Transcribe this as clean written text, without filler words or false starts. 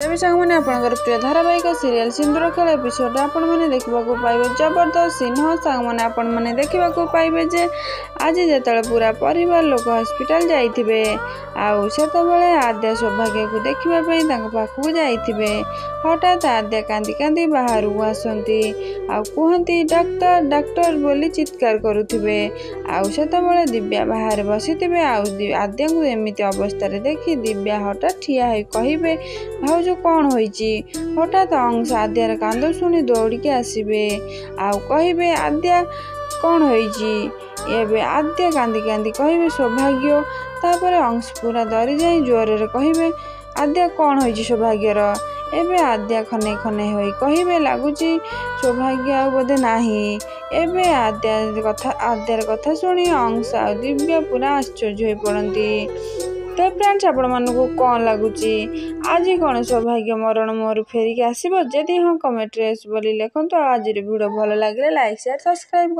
तेज सामने आपंकर प्रिय धारावाहिक सीरियल सिंदूर खेल एपिसोड आपण मैंने देखा पाइबे जबरदस्त सिंह सांग मैंने आपण मैंने देखा पाइबे जे आज जो पूरा परिवार लोक हॉस्पिटल जाइथिबे आउ सेतबेले आद्या सौभाग्य को देखापी पाखक जाइथिबे हठात आद्या कांदी कांदी बाहर आसती आउ कहती डाक्टर डाक्टर बोली चित्कार करुथिबे आउ सेतबेले दिव्या बाहर बसीथिबे आउ आद्या को एमिति अवस्था देखी दिव्या हठात ठिया होई कहिबे भाउज कौन होइची हठात अंश आद्यार कांद शुणी दौड़िकी आसबे आउ कहिबे आद्या कौन होइची एबे आद्या कांदी कांदी कहिबे सौभाग्य तापर अंश पूरा डरी जाई जोर रे कहिबे आद्या कौन होइची सौभाग्यर एबे आद्या खने खने होई कहिबे लागुची सौभाग्य आ बोधे नाही एबे आद्यार कथा शुणी अंश आ दिव्या पूरा आश्चर्य होई पड़ती। तो फ्रेंड्स आपण मानू कौन लगुच आज कौन सौभाग्य मरण मोर फेरिक आसो जदि हाँ कमेंट बोली लिखुँ आज वीडियो भल लगे लाइक शेयर सब्सक्राइब।